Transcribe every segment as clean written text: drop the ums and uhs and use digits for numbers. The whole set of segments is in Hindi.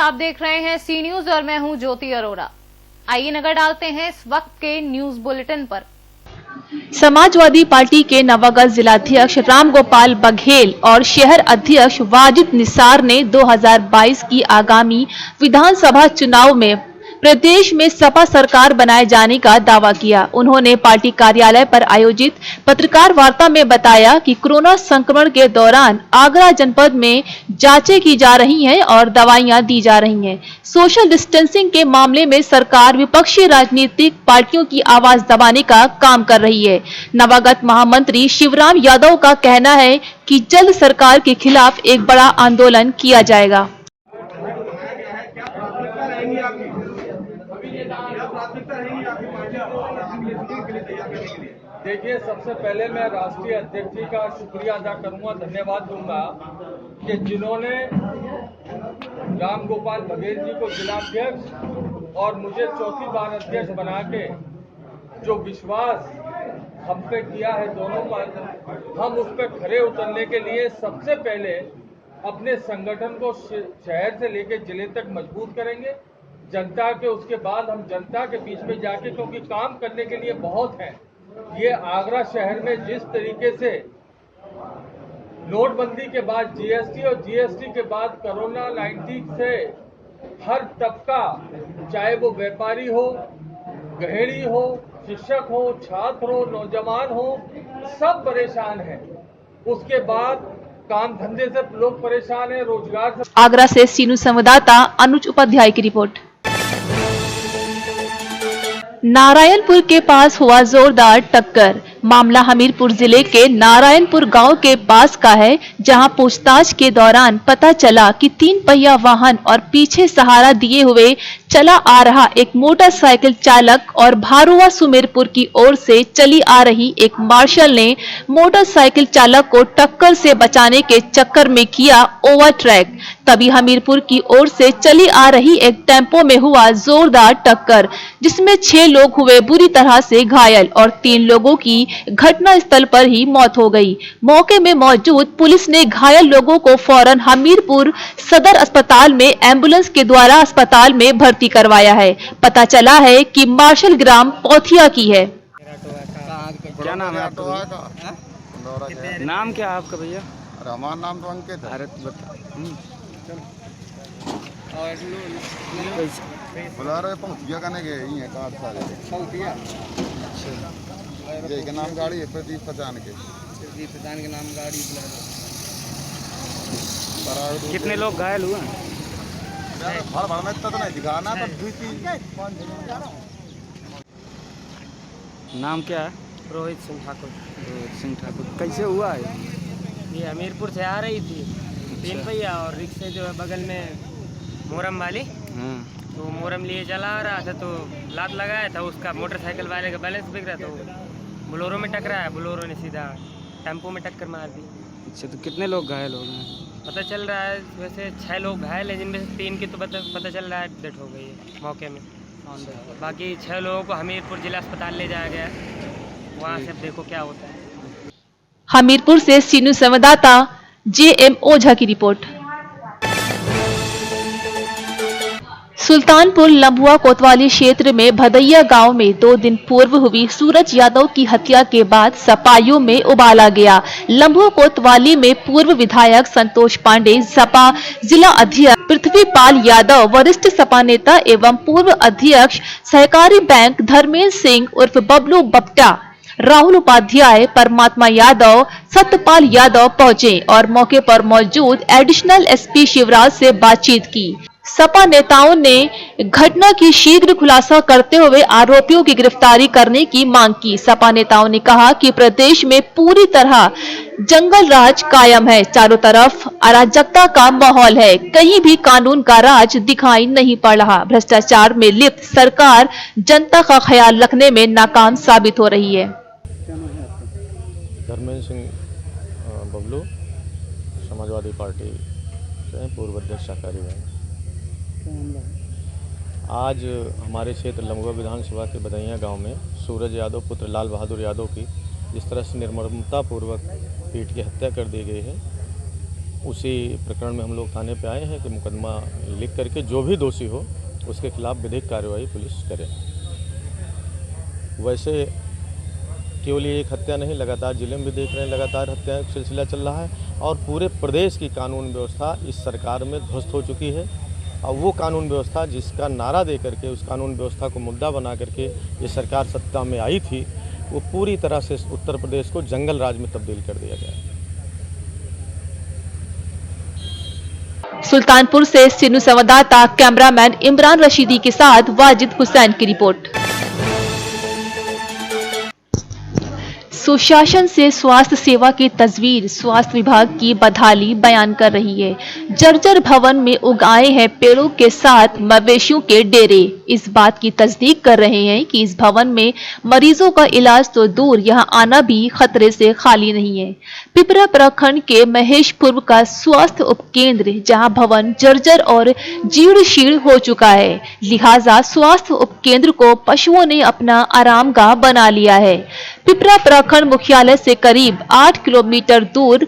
आप देख रहे हैं सी न्यूज और मैं हूं ज्योति अरोड़ा। आइए नजर डालते हैं इस वक्त के न्यूज बुलेटिन पर। समाजवादी पार्टी के नवागढ़ जिलाध्यक्ष रामगोपाल बघेल और शहर अध्यक्ष वाजिद निसार ने 2022 की आगामी विधानसभा चुनाव में प्रदेश में सपा सरकार बनाए जाने का दावा किया। उन्होंने पार्टी कार्यालय पर आयोजित पत्रकार वार्ता में बताया कि कोरोना संक्रमण के दौरान आगरा जनपद में जांचें की जा रही हैं और दवाइयां दी जा रही हैं। सोशल डिस्टेंसिंग के मामले में सरकार विपक्षी राजनीतिक पार्टियों की आवाज दबाने का काम कर रही है। नवागत महामंत्री शिवराम यादव का कहना है कि जल्द सरकार के खिलाफ एक बड़ा आंदोलन किया जाएगा। देखिए, सबसे पहले मैं राष्ट्रीय अध्यक्ष जी का शुक्रिया अदा करूंगा, धन्यवाद दूंगा कि जिन्होंने रामगोपाल बघेल जी को जिलाध्यक्ष और मुझे चौथी बार अध्यक्ष बना के जो विश्वास हम पे किया है दोनों पर, हम उस पर खरे उतरने के लिए सबसे पहले अपने संगठन को शहर से लेकर जिले तक मजबूत करेंगे जनता के। उसके बाद हम जनता के बीच में जाके, क्योंकि काम करने के लिए बहुत है। ये आगरा शहर में जिस तरीके से नोटबंदी के बाद जीएसटी और जीएसटी के बाद कोरोना 19 से हर तबका, चाहे वो व्यापारी हो, गृहिणी हो, शिक्षक हो, छात्र हो, नौजवान हो, सब परेशान हैं। उसके बाद काम धंधे से लोग परेशान हैं, रोजगार से। आगरा से सीनू संवाददाता अनुज उपाध्याय की रिपोर्ट। नारायणपुर के पास हुआ जोरदार टक्कर। मामला हमीरपुर जिले के नारायणपुर गांव के पास का है, जहां पूछताछ के दौरान पता चला कि 3 पहिया वाहन और पीछे सहारा दिए हुए चला आ रहा एक मोटरसाइकिल चालक और भारुआ सुमेरपुर की ओर से चली आ रही एक मार्शल ने मोटरसाइकिल चालक को टक्कर से बचाने के चक्कर में किया ओवरटेक। तभी हमीरपुर की ओर से चली आ रही एक टेम्पो में हुआ जोरदार टक्कर, जिसमें 6 लोग हुए बुरी तरह से घायल और 3 लोगों की घटना स्थल पर ही मौत हो गई। मौके में मौजूद पुलिस ने घायल लोगों को फौरन हमीरपुर सदर अस्पताल में एम्बुलेंस के द्वारा अस्पताल में भर्ती करवाया है। पता चला है कि मार्शल ग्राम पौथिया की है। क्या नाम है आपका? नाम क्या है आपका भैया? हमारा नाम तो अंकित है। बुला रहे पहुँचिया करने के ही है कार सारे पहुँचिया। के नाम गाड़ी है प्रदीप पचान के नाम गाड़ी। कितने लोग घायल हुए? भर भर में इतना तो नहीं दिखाना, तो 2-3। नाम क्या है? रोहित सिंह ठाकुर। रोहित सिंह ठाकुर। कैसे हुआ है? ये हमीरपुर से आ रही थी 3 पहिया और रिक्शे जो है बगल में मोरम वाली, तो मोरम लिए चला आ रहा था, तो लात लगाया था उसका, मोटरसाइकिल वाले का बैलेंस बिगड़ रहा, तो बोलेरो में टकराया। बोलेरो ने सीधा टेम्पो में टक्कर मार दी। अच्छा, तो कितने लोग घायल हो गए? पता चल रहा है वैसे 6 लोग घायल हैं, जिनमें से 3 की तो पता चल रहा है डेथ हो गई है मौके में। बाकी 6 लोगों को हमीरपुर जिला अस्पताल ले जाया गया है, वहाँ से देखो क्या होता है। हमीरपुर से सीनू संवाददाता JM ओझा की रिपोर्ट। सुल्तानपुर लंबुआ कोतवाली क्षेत्र में भदैया गांव में 2 दिन पूर्व हुई सूरज यादव की हत्या के बाद सपाइयों में उबाला गया। लंबुआ कोतवाली में पूर्व विधायक संतोष पांडे, सपा जिला अध्यक्ष पृथ्वीपाल यादव, वरिष्ठ सपा नेता एवं पूर्व अध्यक्ष सहकारी बैंक धर्मेंद्र सिंह उर्फ बबलू बप्टा, राहुल उपाध्याय, परमात्मा यादव, सत्यपाल यादव पहुंचे और मौके पर मौजूद एडिशनल एसपी शिवराज से बातचीत की। सपा नेताओं ने घटना की शीघ्र खुलासा करते हुए आरोपियों की गिरफ्तारी करने की मांग की। सपा नेताओं ने कहा कि प्रदेश में पूरी तरह जंगल राज कायम है, चारों तरफ अराजकता का माहौल है, कहीं भी कानून का राज दिखाई नहीं पड़ रहा। भ्रष्टाचार में लिप्त सरकार जनता का ख्याल रखने में नाकाम साबित हो रही है। धर्मेंद्र सिंह बबलू, समाजवादी पार्टी से पूर्व अध्यक्ष सहकारी बैंक। आज हमारे क्षेत्र लंबुआ विधानसभा के बदैया गांव में सूरज यादव पुत्र लाल बहादुर यादव की जिस तरह से निर्ममतापूर्वक पीट की हत्या कर दी गई है, उसी प्रकरण में हम लोग थाने पे आए हैं कि मुकदमा लिख करके जो भी दोषी हो उसके खिलाफ विधिक कार्रवाई पुलिस करे। वैसे केवल ये एक हत्या नहीं, लगातार जिले में भी देख रहे हैं लगातार हत्या का सिलसिला चल रहा है और पूरे प्रदेश की कानून व्यवस्था इस सरकार में ध्वस्त हो चुकी है। और वो कानून व्यवस्था जिसका नारा दे करके उस कानून व्यवस्था को मुद्दा बना करके ये सरकार सत्ता में आई थी, वो पूरी तरह से उत्तर प्रदेश को जंगल राज में तब्दील कर दिया गया है। सुल्तानपुर से सिन्नू संवाददाता कैमरामैन इमरान रशीदी के साथ वाजिद हुसैन की रिपोर्ट। सुशासन से स्वास्थ्य सेवा की तस्वीर स्वास्थ्य विभाग की बदहाली बयान कर रही है। जर्जर भवन में उगाए हैं पेड़ों के साथ मवेशियों के डेरे। इस बात की तस्दीक कर रहे हैं कि इस भवन में मरीजों का इलाज तो दूर, यहां आना भी खतरे से खाली नहीं है। पिपरा प्रखंड के महेशपुर का स्वास्थ्य उपकेंद्र, जहां भवन जर्जर और जीर्ण शीर्ण हो चुका है, लिहाजा स्वास्थ्य उपकेंद्र को पशुओं ने अपना आरामगाह बना लिया है। पिपरा प्रखंड मुख्यालय से करीब 8 किलोमीटर दूर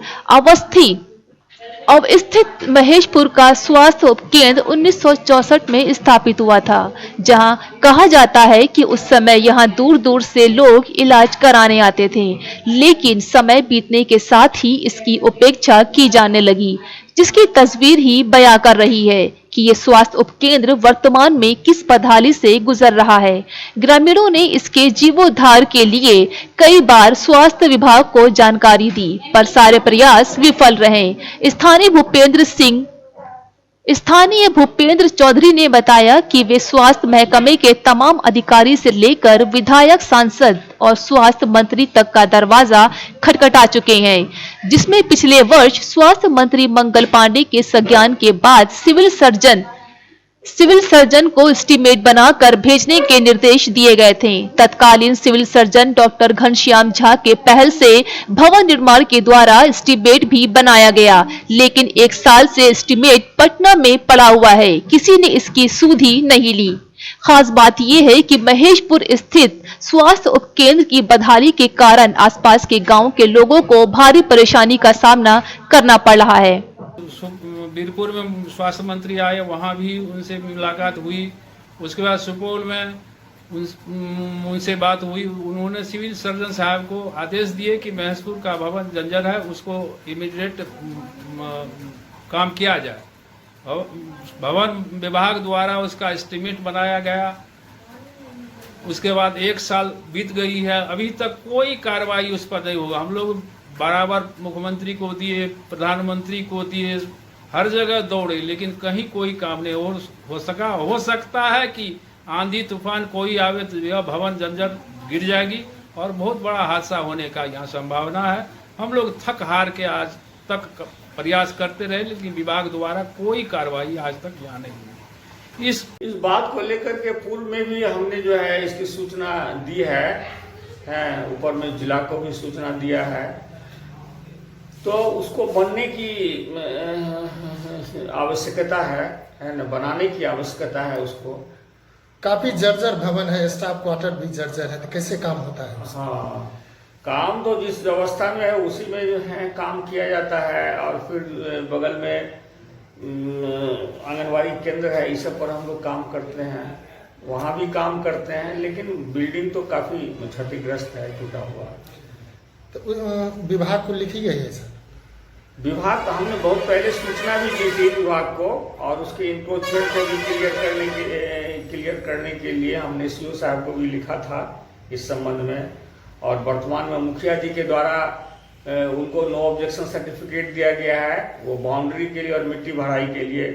स्थित महेशपुर का स्वास्थ्य उपकेंद्र 1964 में स्थापित हुआ था, जहां कहा जाता है कि उस समय यहां दूर दूर से लोग इलाज कराने आते थे, लेकिन समय बीतने के साथ ही इसकी उपेक्षा की जाने लगी, जिसकी तस्वीर ही बयां कर रही है कि ये स्वास्थ्य उपकेंद्र वर्तमान में किस बदहाली से गुजर रहा है। ग्रामीणों ने इसके जीवोद्धार के लिए कई बार स्वास्थ्य विभाग को जानकारी दी, पर सारे प्रयास विफल रहे। स्थानीय भूपेंद्र चौधरी ने बताया कि वे स्वास्थ्य महकमे के तमाम अधिकारी से लेकर विधायक, सांसद और स्वास्थ्य मंत्री तक का दरवाजा खटखटा चुके हैं, जिसमें पिछले वर्ष स्वास्थ्य मंत्री मंगल पांडे के संज्ञान के बाद सिविल सर्जन को एस्टीमेट बनाकर भेजने के निर्देश दिए गए थे। तत्कालीन civil surgeon doctor Ghanshyam Jha के पहल से भवन निर्माण के द्वारा एस्टीमेट भी बनाया गया, लेकिन 1 साल से एस्टीमेट पटना में पड़ा हुआ है, किसी ने इसकी सुधि नहीं ली। खास बात यह है कि महेशपुर स्थित स्वास्थ्य उपकेंद्र की बदहाली के कारण आसपास के गांव के लोगों को भारी परेशानी का सामना करना पड़ रहा है। बीरपुर में स्वास्थ्य मंत्री आए, वहाँ भी उनसे मुलाकात हुई। उसके बाद सुपौल में उनसे बात हुई। उन्होंने सिविल सर्जन साहब को आदेश दिए कि महेशपुर का भवन जंजर है, उसको इमीडिएट काम किया जाए। भवन विभाग द्वारा उसका एस्टीमेट बनाया गया। उसके बाद 1 साल बीत गई है, अभी तक कोई कार्रवाई उस पर नहीं हुआ। हम लोग बराबर मुख्यमंत्री को दिए, प्रधानमंत्री को दिए, हर जगह दौड़े, लेकिन कहीं कोई काम नहीं हो सका। हो सकता है कि आंधी तूफान कोई आवे तो यह भवन जंजर गिर जाएगी और बहुत बड़ा हादसा होने का यहाँ संभावना है। हम लोग थक हार के आज तक प्रयास करते रहे, लेकिन विभाग द्वारा कोई कार्रवाई आज तक यहाँ नहीं हुई। इस बात को लेकर के पूर्व में भी हमने जो है इसकी सूचना दी है, ऊपर में जिला को भी सूचना दिया है, तो उसको बनने की आवश्यकता है न, बनाने की आवश्यकता है उसको। काफी जर्जर भवन है, स्टाफ क्वार्टर भी जर्जर है, तो कैसे काम होता है? हाँ, काम तो जिस व्यवस्था में है उसी में जो है काम किया जाता है। और फिर बगल में आंगनवाड़ी केंद्र है, इस सब पर हम लोग काम करते हैं, वहाँ भी काम करते हैं, लेकिन बिल्डिंग तो काफी क्षतिग्रस्त है, टूटा हुआ। तो विभाग को लिखी गई है सर? विभाग हमने बहुत पहले सूचना भी दी थी विभाग को, और उसके इंक्रोचमेंट को भी क्लियर करने के लिए हमने सीओ साहब को भी लिखा था इस संबंध में। और वर्तमान में मुखिया जी के द्वारा उनको नो ऑब्जेक्शन सर्टिफिकेट दिया गया है। वो बाउंड्री के लिए और मिट्टी भराई के लिए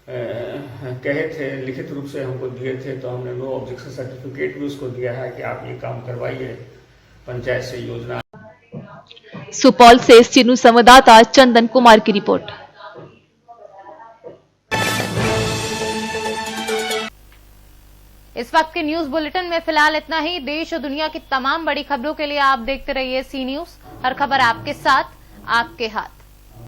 कहे थे, लिखित रूप से हमको दिए थे, तो हमने नो ऑब्जेक्शन सर्टिफिकेट भी उसको दिया है कि आप ये काम करवाइए पंचायत से योजना। सुपौल से सिन्नू संवाददाता चंदन कुमार की रिपोर्ट। इस वक्त के न्यूज बुलेटिन में फिलहाल इतना ही। देश और दुनिया की तमाम बड़ी खबरों के लिए आप देखते रहिए सी न्यूज। हर खबर आपके साथ, आपके हाथ।